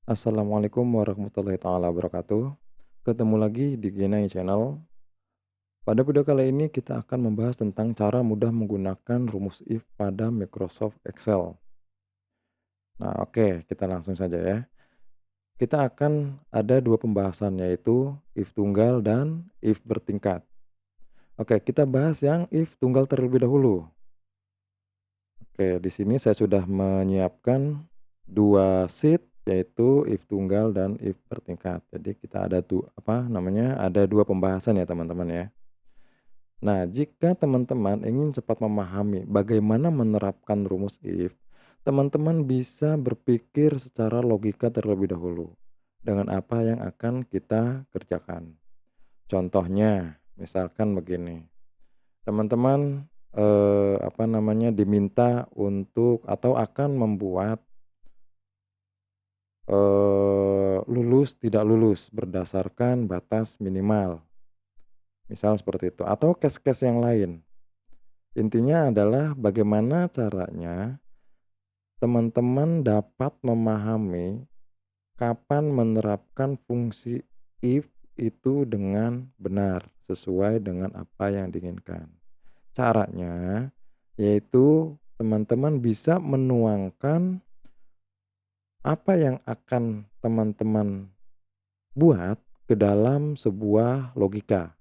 Assalamualaikum warahmatullahi taala wabarakatuh. Ketemu lagi di Genai Channel. Pada video kali ini kita akan membahas tentang cara mudah menggunakan rumus if pada Microsoft Excel. Nah, oke, kita langsung saja ya. Kita akan ada dua pembahasan yaitu if tunggal dan if bertingkat. Oke, kita bahas yang if tunggal terlebih dahulu. Oke, di sini saya sudah menyiapkan dua sheet yaitu if tunggal dan if bertingkat. Jadi kita ada tuh apa namanya? Ada dua pembahasan ya teman-teman ya. Nah, jika teman-teman ingin cepat memahami bagaimana menerapkan rumus if, teman-teman bisa berpikir secara logika terlebih dahulu dengan apa yang akan kita kerjakan. Contohnya, misalkan begini. Teman-teman, apa namanya, diminta untuk atau akan membuat, lulus tidak lulus berdasarkan batas minimal, misal seperti itu, atau case-case yang lain. Intinya adalah bagaimana caranya teman-teman dapat memahami kapan menerapkan fungsi if itu dengan benar, sesuai dengan apa yang diinginkan. Caranya, yaitu teman-teman bisa menuangkan apa yang akan teman-teman buat ke dalam sebuah logika.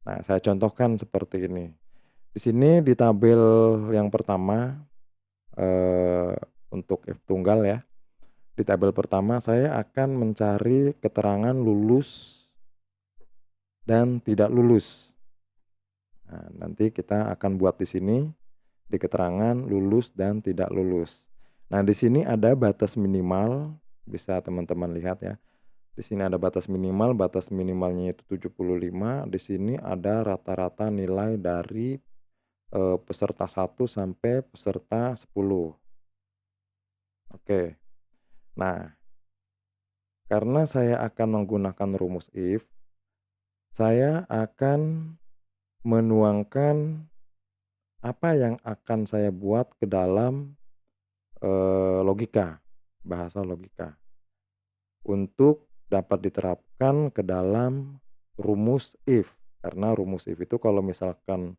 Nah, saya contohkan seperti ini. Di sini di tabel yang pertama, eee, untuk F tunggal ya, di tabel pertama saya akan mencari keterangan lulus dan tidak lulus. Nah, nanti kita akan buat di sini, di keterangan lulus dan tidak lulus. Nah, di sini ada batas minimal, bisa teman-teman lihat ya. Di sini ada batas minimalnya itu 75, di sini ada rata-rata nilai dari, peserta 1 sampai peserta 10. Oke. Nah, karena saya akan menggunakan rumus if, saya akan menuangkan apa yang akan saya buat ke dalam, logika, bahasa logika, untuk dapat diterapkan ke dalam rumus if. Karena rumus if itu kalau misalkan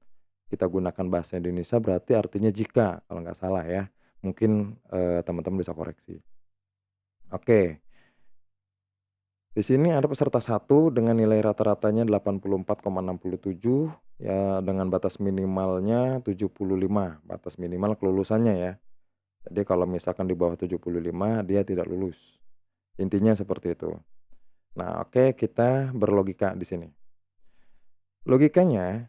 kita gunakan bahasa Indonesia berarti artinya jika, kalau nggak salah ya. Mungkin, teman-teman bisa koreksi. Oke, di sini ada peserta satu dengan nilai rata-ratanya 84,67 ya dengan batas minimalnya 75, batas minimal kelulusannya ya. Jadi kalau misalkan di bawah 75 dia tidak lulus. Intinya seperti itu. Nah, oke, kita berlogika di sini. Logikanya,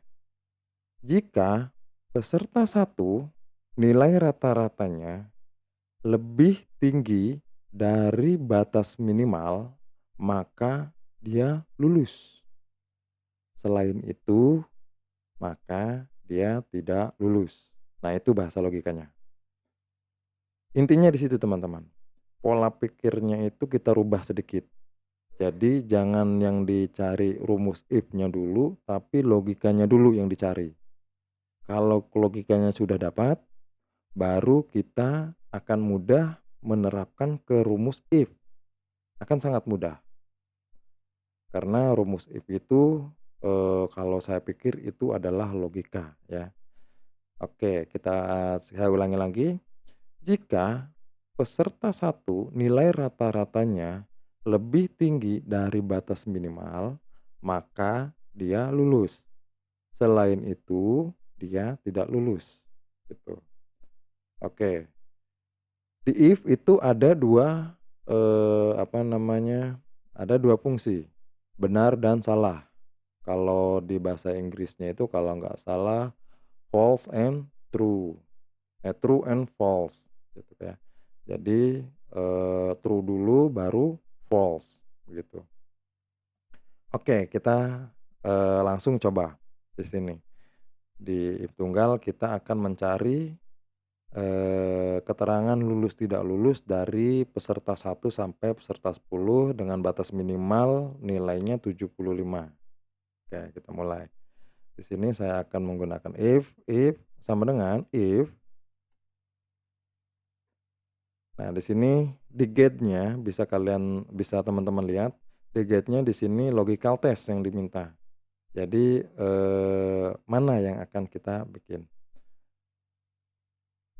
jika peserta satu nilai rata-ratanya lebih tinggi dari batas minimal, maka dia lulus. Selain itu, maka dia tidak lulus. Nah, itu bahasa logikanya. Intinya di situ, teman-teman. Pola pikirnya itu kita rubah sedikit. Jadi jangan yang dicari rumus if-nya dulu, tapi logikanya dulu yang dicari. Kalau logikanya sudah dapat, baru kita akan mudah menerapkan ke rumus if. Akan sangat mudah. Karena rumus if itu, kalau saya pikir itu adalah logika ya. Oke, saya ulangi lagi. Jika peserta satu nilai rata-ratanya lebih tinggi dari batas minimal, maka dia lulus. Selain itu, dia tidak lulus, gitu. Oke, di if itu ada dua, apa namanya, ada 2 fungsi, benar dan salah. Kalau di bahasa Inggrisnya itu kalau nggak salah false and true, true and false, gitu ya. Jadi, true dulu baru false, begitu. Oke, kita, langsung coba di sini. Di if tunggal kita akan mencari, keterangan lulus tidak lulus dari peserta satu sampai peserta 10 dengan batas minimal nilainya 75. Oke, kita mulai. Di sini saya akan menggunakan if sama dengan if Nah, di sini di gate-nya bisa teman-teman lihat, di gate-nya di sini logical test yang diminta. Jadi, mana yang akan kita bikin.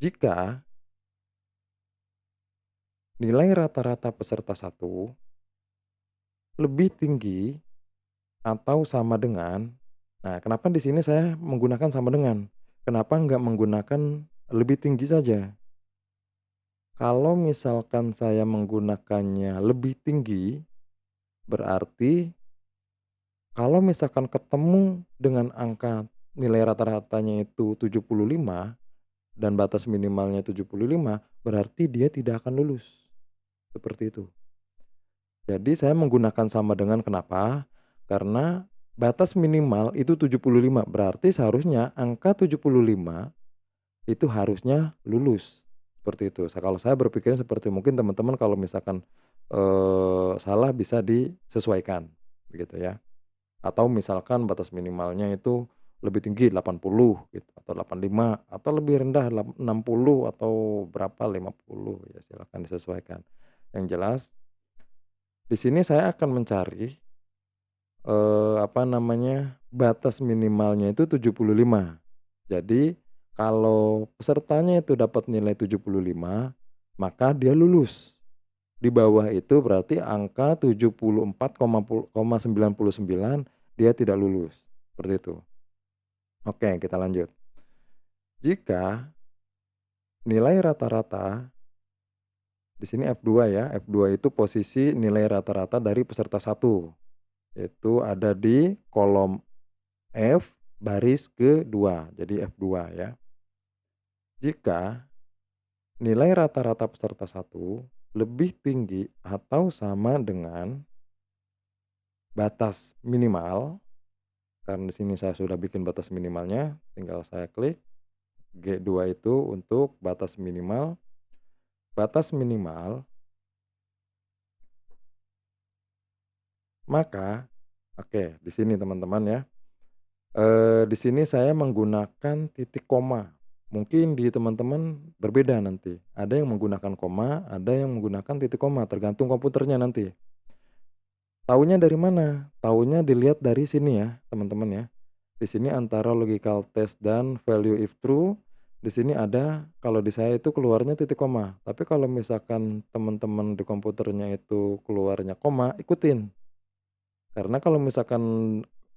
Jika nilai rata-rata peserta satu lebih tinggi atau sama dengan, nah kenapa di sini saya menggunakan sama dengan, kenapa nggak menggunakan lebih tinggi saja? Kalau misalkan saya menggunakannya lebih tinggi, berarti kalau misalkan ketemu dengan angka nilai rata-ratanya itu 75 dan batas minimalnya 75, berarti dia tidak akan lulus, seperti itu. Jadi saya menggunakan sama dengan kenapa? Karena batas minimal itu 75, berarti seharusnya angka 75 itu harusnya lulus, seperti itu. Kalau saya berpikirnya seperti mungkin teman-teman kalau misalkan, salah bisa disesuaikan, begitu ya. Atau misalkan batas minimalnya itu lebih tinggi 80 gitu, atau 85 atau lebih rendah 60 atau berapa 50 ya silakan disesuaikan. Yang jelas di sini saya akan mencari, apa namanya, batas minimalnya itu 75. Jadi kalau pesertanya itu dapat nilai 75, maka dia lulus. Di bawah itu berarti angka 74,99 dia tidak lulus, seperti itu. Oke, kita lanjut. Jika nilai rata-rata di sini F2 ya, F2 itu posisi nilai rata-rata dari peserta satu, itu ada di kolom F baris kedua, jadi F2 ya. Jika nilai rata-rata peserta satu lebih tinggi atau sama dengan batas minimal, karena di sini saya sudah bikin batas minimalnya, tinggal saya klik G2 itu untuk batas minimal. Batas minimal, maka oke, di sini teman-teman ya, di sini saya menggunakan titik koma. Mungkin di teman-teman berbeda nanti. Ada yang menggunakan koma, ada yang menggunakan titik koma, tergantung komputernya nanti. Taunya dari mana? Taunya dilihat dari sini ya, teman-teman ya. Di sini antara logical test dan value if true, di sini ada kalau di saya itu keluarnya titik koma. Tapi kalau misalkan teman-teman di komputernya itu keluarnya koma, ikutin. Karena kalau misalkan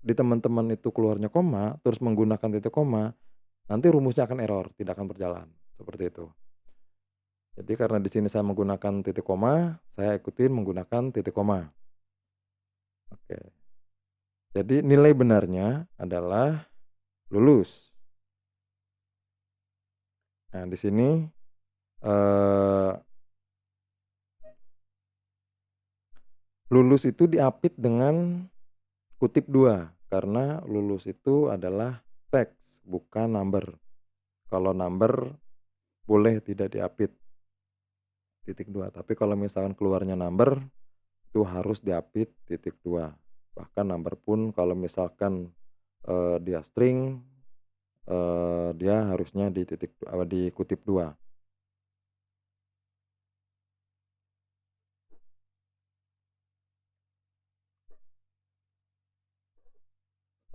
di teman-teman itu keluarnya koma, terus menggunakan titik koma, nanti rumusnya akan error, tidak akan berjalan, seperti itu. Jadi karena di sini saya menggunakan titik koma, saya ikutin menggunakan titik koma. Oke. Jadi nilai benarnya adalah lulus. Nah, di sini, eee, lulus itu diapit dengan kutip 2 karena lulus itu adalah teks, bukan number. Kalau number boleh tidak diapit, titik 2. Tapi kalau misalkan keluarnya number, itu harus diapit titik 2. Bahkan number pun kalau misalkan, dia string, dia harusnya di kutip 2.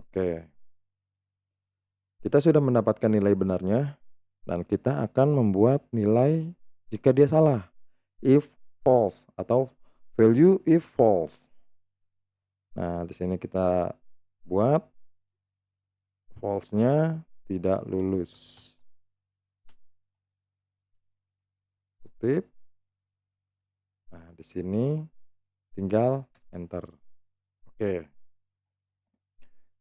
Oke, kita sudah mendapatkan nilai benarnya dan kita akan membuat nilai jika dia salah, if false atau value if false. Nah, di sini kita buat false-nya tidak lulus. Kutip. Nah, di sini tinggal enter. Oke,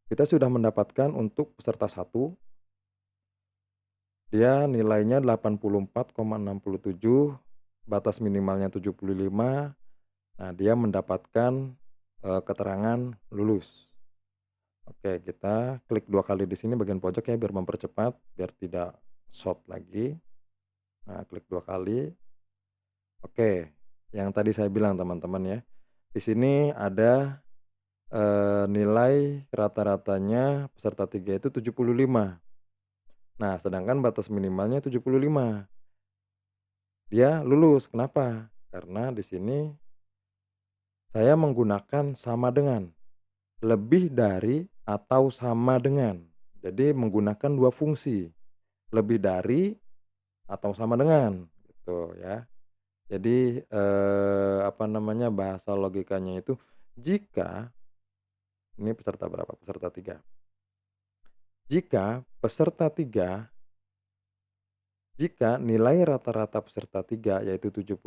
kita sudah mendapatkan untuk peserta satu, dia nilainya 84,67, batas minimalnya 75. Nah, dia mendapatkan, keterangan lulus. Oke, kita klik 2 kali di sini bagian pojok ya biar mempercepat, biar tidak short lagi. Nah, klik 2 kali. Oke, yang tadi saya bilang teman-teman ya, di sini ada, nilai rata-ratanya peserta 3 itu 75. Nah, sedangkan batas minimalnya 75. dia lulus. Kenapa? Karena di sini saya menggunakan sama dengan, lebih dari atau sama dengan. Jadi menggunakan 2 fungsi, lebih dari atau sama dengan, gitu ya. Jadi, apa namanya, bahasa logikanya itu jika ini peserta berapa? Peserta 3. Jika peserta 3, jika nilai rata-rata peserta 3 yaitu 75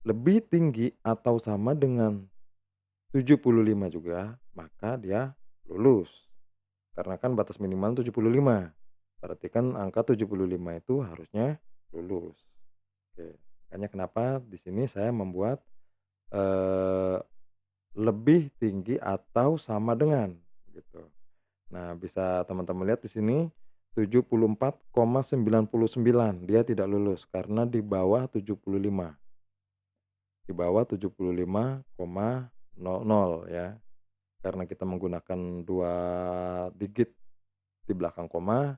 lebih tinggi atau sama dengan 75 juga, maka dia lulus. Karena kan batas minimal 75. Berarti kan angka 75 itu harusnya lulus. Oke, makanya kenapa di sini saya membuat, eee, lebih tinggi atau sama dengan, gitu. Nah, bisa teman-teman lihat di sini 74,99 dia tidak lulus karena di bawah 75, di bawah 75,00 ya. Karena kita menggunakan 2 digit di belakang koma,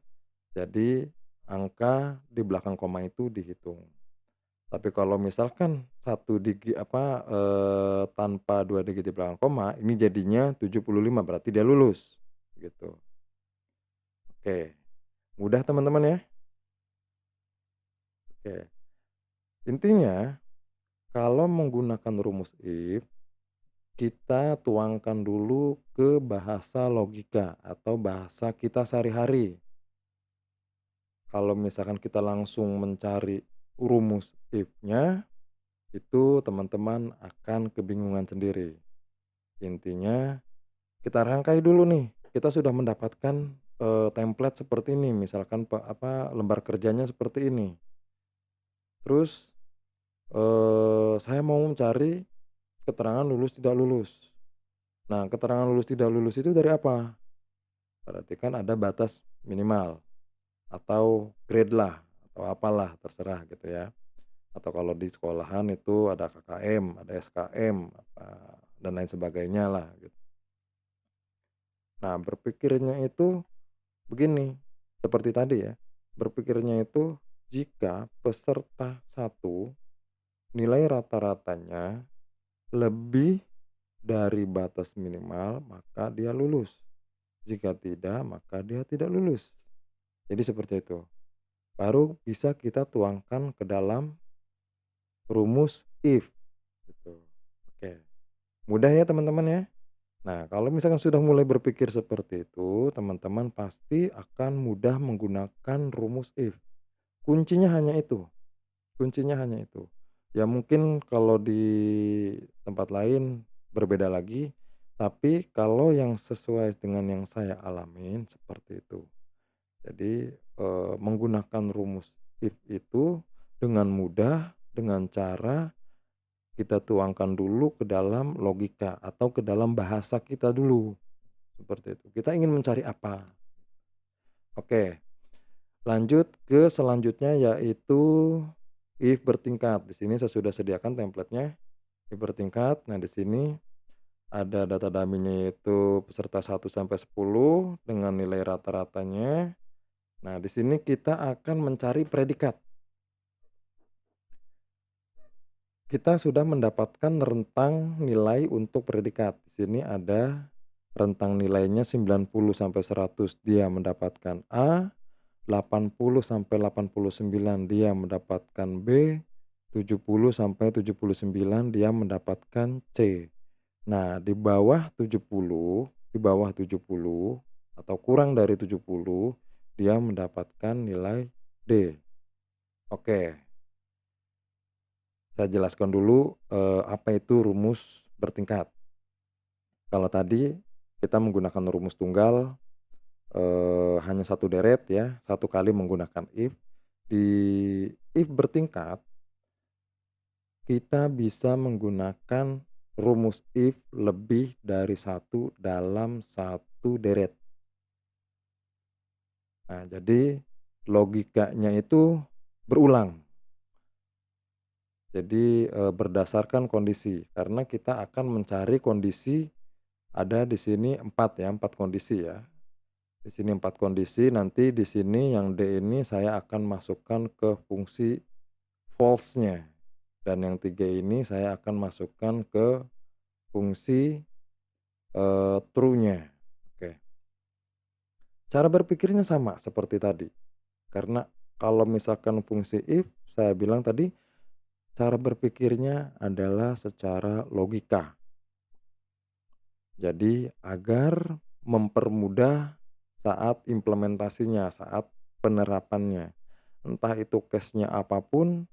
jadi angka di belakang koma itu dihitung. Tapi kalau misalkan tanpa 2 digit di belakang koma, ini jadinya 75 berarti dia lulus, gitu. Oke, mudah teman-teman ya? Oke. Intinya kalau menggunakan rumus if, kita tuangkan dulu ke bahasa logika atau bahasa kita sehari-hari. Kalau misalkan kita langsung mencari rumus if-nya, itu teman-teman akan kebingungan sendiri. Intinya kita rangkai dulu nih, kita sudah mendapatkan, template seperti ini, misalkan lembar kerjanya seperti ini. Terus, saya mau mencari keterangan lulus tidak lulus. Nah, keterangan lulus tidak lulus itu dari apa? Berarti kan ada batas minimal atau grade lah, atau apalah terserah gitu ya. Atau kalau di sekolahan itu ada KKM, ada SKM, dan lain sebagainya lah gitu. Nah, berpikirnya itu begini, seperti tadi ya, berpikirnya itu jika peserta satu nilai rata-ratanya lebih dari batas minimal, maka dia lulus. Jika tidak, maka dia tidak lulus. Jadi seperti itu. Baru bisa kita tuangkan ke dalam rumus if gitu. Oke, mudah ya teman-teman ya? Nah, kalau misalkan sudah mulai berpikir seperti itu, teman-teman pasti akan mudah menggunakan rumus if. Kuncinya hanya itu, kuncinya hanya itu. Ya mungkin kalau di tempat lain berbeda lagi, tapi kalau yang sesuai dengan yang saya alamin seperti itu. Jadi, menggunakan rumus if itu dengan mudah, dengan cara kita tuangkan dulu ke dalam logika atau ke dalam bahasa kita dulu, seperti itu. Kita ingin mencari apa? Oke, lanjut ke selanjutnya yaitu if bertingkat. Di sini saya sudah sediakan template-nya, if bertingkat. Nah, di sini ada data dummy-nya yaitu peserta 1 sampai 10 dengan nilai rata-ratanya. Nah, di sini kita akan mencari predikat. Kita sudah mendapatkan rentang nilai untuk predikat. Di sini ada rentang nilainya 90 sampai 100 dia mendapatkan A, 80 sampai 89 dia mendapatkan B, 70 sampai 79 dia mendapatkan C. Nah, di bawah 70 atau kurang dari 70 dia mendapatkan nilai D. Oke, saya jelaskan dulu, apa itu rumus bertingkat. Kalau tadi kita menggunakan rumus tunggal, hanya satu deret ya, satu kali menggunakan if. Di if bertingkat, kita bisa menggunakan rumus if lebih dari satu dalam satu deret. Nah, jadi logikanya itu berulang. Jadi, berdasarkan kondisi, karena kita akan mencari kondisi ada di sini 4 ya, 4 kondisi ya. Di sini 4 kondisi, nanti di sini yang D ini saya akan masukkan ke fungsi false-nya, dan yang 3 ini saya akan masukkan ke fungsi, true-nya. Oke, cara berpikirnya sama seperti tadi, karena kalau misalkan fungsi if, saya bilang tadi cara berpikirnya adalah secara logika. Jadi agar mempermudah saat implementasinya, saat penerapannya. Entah itu case-nya apapun,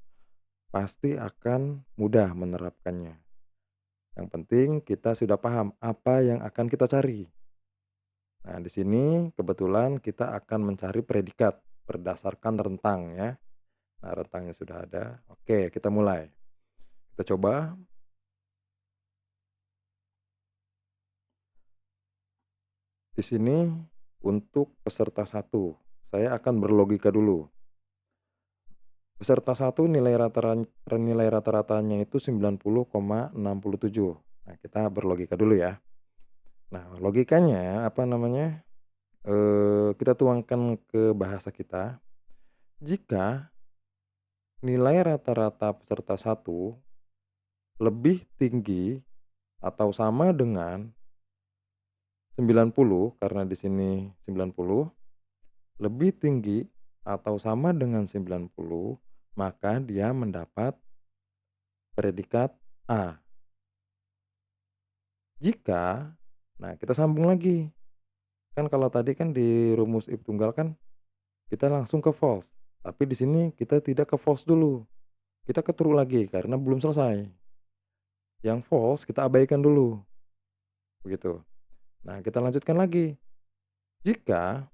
pasti akan mudah menerapkannya. Yang penting kita sudah paham apa yang akan kita cari. Nah, di sini kebetulan kita akan mencari predikat berdasarkan rentang ya. Nah, rentangnya sudah ada. Oke, kita mulai. Kita coba. Di sini untuk peserta satu, saya akan berlogika dulu. Peserta satu nilai rata-ratanya itu 90,67. Nah, kita berlogika dulu ya. Nah, logikanya apa namanya, kita tuangkan ke bahasa kita. Jika nilai rata-rata peserta satu lebih tinggi atau sama dengan 90, karena di sini 90, lebih tinggi atau sama dengan 90, maka dia mendapat predikat A. Jika nah kita sambung lagi, kan kalau tadi kan di rumus if tunggal kan kita langsung ke false, tapi di sini kita tidak ke false dulu, kita ke true lagi karena belum selesai. Yang false kita abaikan dulu, begitu. Nah, kita lanjutkan lagi. Jika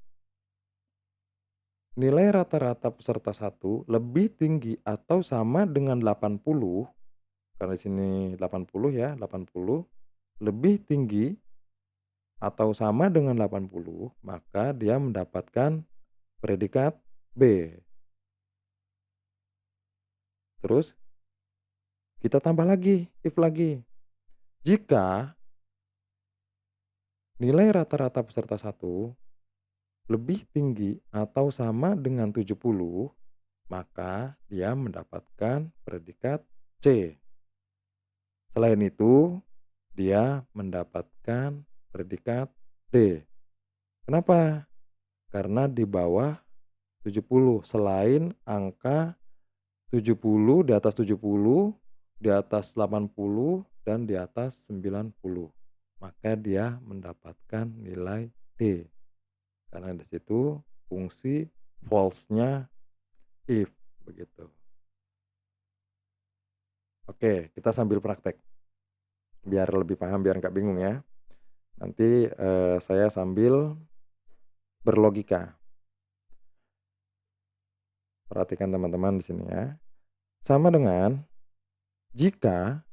nilai rata-rata peserta satu lebih tinggi atau sama dengan 80, karena di sini 80 ya, 80 lebih tinggi atau sama dengan 80, maka dia mendapatkan predikat B. Terus kita tambah lagi, if lagi. Jika nilai rata-rata peserta satu lebih tinggi atau sama dengan 70, maka dia mendapatkan predikat C. Selain itu, dia mendapatkan predikat D. Kenapa? Karena di bawah 70, selain angka 70, di atas 70, di atas 80, dan di atas 90. Maka dia mendapatkan nilai D. Karena di situ fungsi false-nya if, begitu. Oke, kita sambil praktek, biar lebih paham, biar nggak bingung ya. Nanti, saya sambil berlogika. Perhatikan teman-teman di sini ya. Sama dengan jika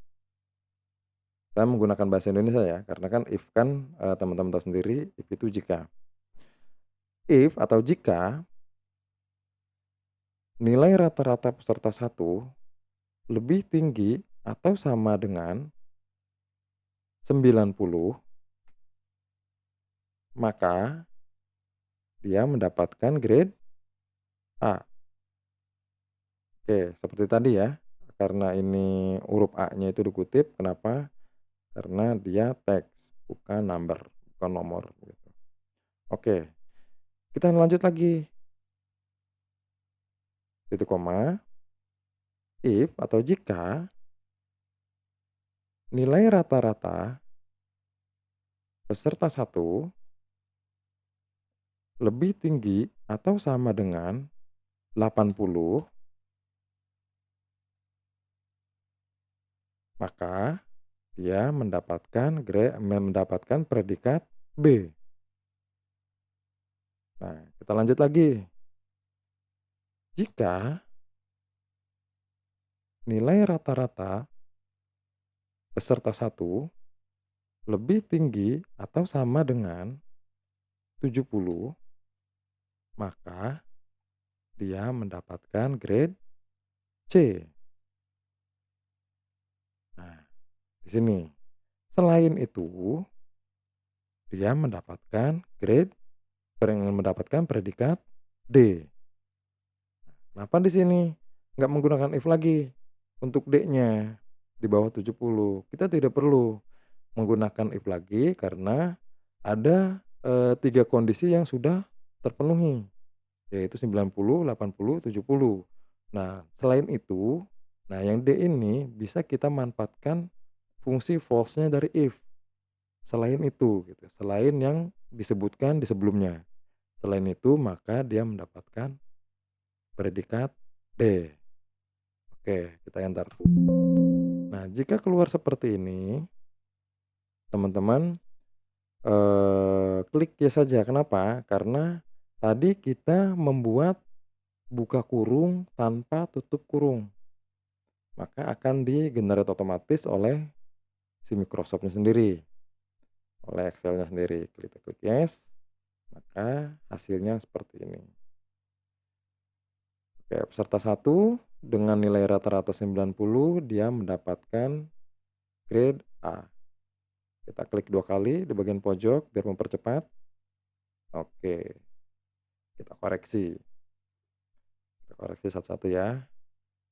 saya menggunakan bahasa Indonesia ya, karena kan if kan, teman-teman tahu sendiri, if itu jika. If atau jika nilai rata-rata peserta satu lebih tinggi atau sama dengan 90, maka dia mendapatkan grade A. Oke, seperti tadi ya, karena ini huruf A-nya itu dikutip, kenapa? Karena dia teks, bukan number, bukan nomor, gitu. Oke, kita lanjut lagi, titik koma, if atau jika nilai rata-rata peserta satu lebih tinggi atau sama dengan 80, maka dia mendapatkan predikat B. Nah, kita lanjut lagi. Jika nilai rata-rata peserta satu lebih tinggi atau sama dengan 70, maka dia mendapatkan grade C. Nah, di sini. Selain itu, dia mendapatkan predikat D. Kenapa di sini? nggak menggunakan if lagi untuk D-nya di bawah 70. Kita tidak perlu menggunakan if lagi karena ada, 3 kondisi yang sudah terpenuhi, yaitu 90, 80, 70. Nah, selain itu, nah yang D ini bisa kita manfaatkan fungsi false-nya dari if, selain itu gitu, selain yang disebutkan di sebelumnya. Selain itu maka dia mendapatkan predikat D. Oke, kita enter. Nah, jika keluar seperti ini, teman-teman, klik yes saja. Kenapa? Karena tadi kita membuat buka kurung tanpa tutup kurung, maka akan di-generate otomatis oleh si Microsoft-nya sendiri, oleh Excel-nya sendiri. Kita klik yes, maka hasilnya seperti ini. Oke, peserta 1 dengan nilai rata-rata 90 dia mendapatkan grade A. Kita klik 2 kali di bagian pojok biar mempercepat. Oke, kita koreksi. Kita koreksi satu-satu ya.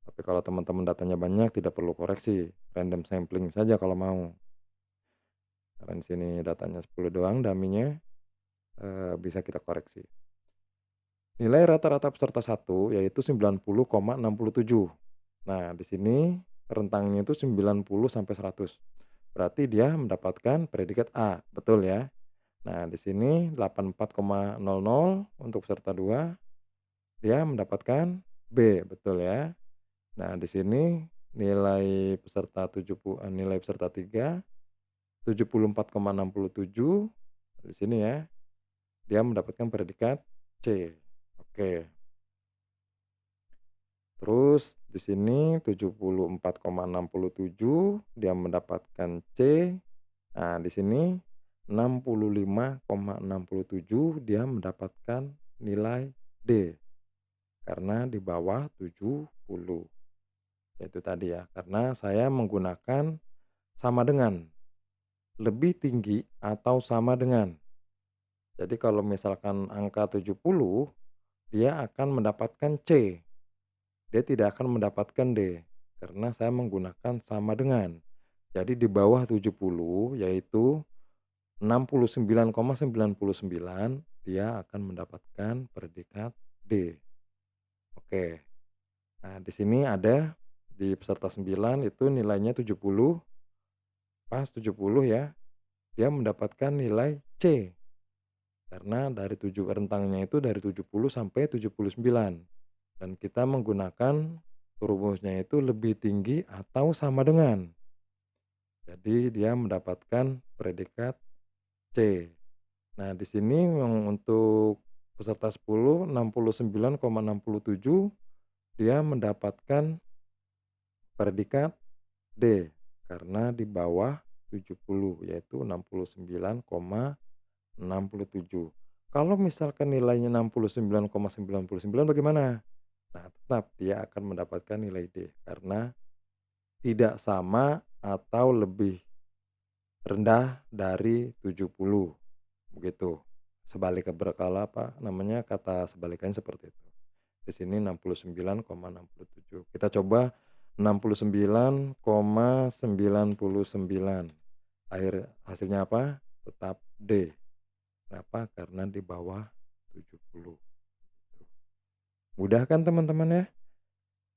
Tapi kalau teman-teman datanya banyak tidak perlu koreksi, random sampling saja kalau mau. Karena di sini datanya 10 doang dummy-nya, bisa kita koreksi. Nilai rata-rata peserta 1 yaitu 90,67. Nah, di sini rentangnya itu 90 sampai 100. Berarti dia mendapatkan predikat A, betul ya? Nah, di sini 84,00 untuk peserta 2, dia mendapatkan B, betul ya? Nah, di sini nilai peserta 3, 74,67 di sini ya, dia mendapatkan predikat C. Oke. Terus di sini 74,67 dia mendapatkan C. Nah, di sini 65,67 dia mendapatkan nilai D, karena di bawah 70. Itu tadi ya, karena saya menggunakan sama dengan, lebih tinggi atau sama dengan. Jadi kalau misalkan angka 70, dia akan mendapatkan C, dia tidak akan mendapatkan D, karena saya menggunakan sama dengan. Jadi di bawah 70 yaitu 69,99 dia akan mendapatkan predikat D. Oke. Nah, di sini ada di peserta 9 itu nilainya 70, pas 70 ya, dia mendapatkan nilai C. Karena dari rentangnya itu dari 70 sampai 79 dan kita menggunakan rumusnya itu lebih tinggi atau sama dengan. Jadi dia mendapatkan predikat C. Nah, di sini yang untuk peserta 10 69,67 dia mendapatkan predikat D karena di bawah 70 yaitu 69,67. Kalau misalkan nilainya 69,99 bagaimana? Nah, tetap dia akan mendapatkan nilai D karena tidak sama atau lebih rendah dari 70, begitu. Kalau apa namanya, kata sebalikannya seperti itu. Di sini 69,67. Kita coba 69,99. Hasilnya apa? Tetap D. Kenapa? Karena di bawah 70. Mudah kan teman-teman ya?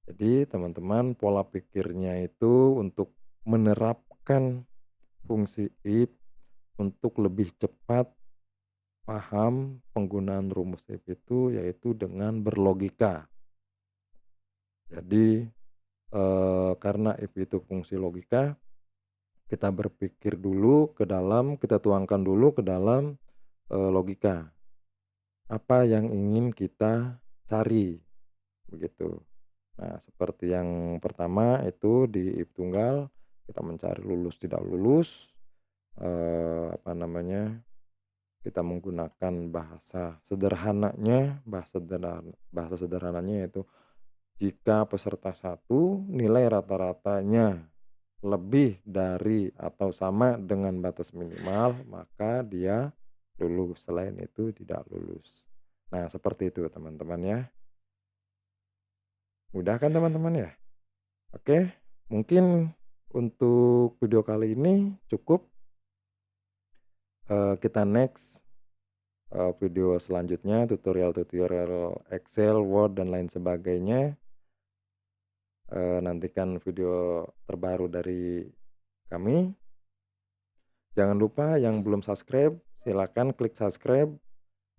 Jadi teman-teman pola pikirnya itu untuk menerapkan fungsi if untuk lebih cepat paham penggunaan rumus if itu yaitu dengan berlogika. Jadi, karena if itu fungsi logika, kita berpikir dulu ke dalam, kita tuangkan dulu ke dalam, logika. Apa yang ingin kita cari, begitu. Nah, seperti yang pertama itu di if tunggal, kita mencari lulus tidak lulus, apa namanya, kita menggunakan bahasa sederhananya yaitu jika peserta 1 nilai rata-ratanya lebih dari atau sama dengan batas minimal, maka dia lulus, selain itu tidak lulus. Nah, seperti itu teman-teman ya. Mudah kan teman-teman ya? Oke, mungkin untuk video kali ini cukup, kita next, video selanjutnya tutorial-tutorial Excel, Word, dan lain sebagainya, nantikan video terbaru dari kami. Jangan lupa yang belum subscribe, silakan klik subscribe,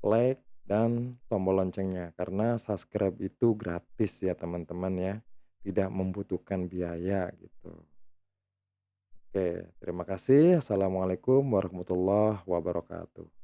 like, dan tombol loncengnya, karena subscribe itu gratis ya teman-teman ya, tidak membutuhkan biaya gitu. Oke, terima kasih. Assalamualaikum warahmatullahi wabarakatuh.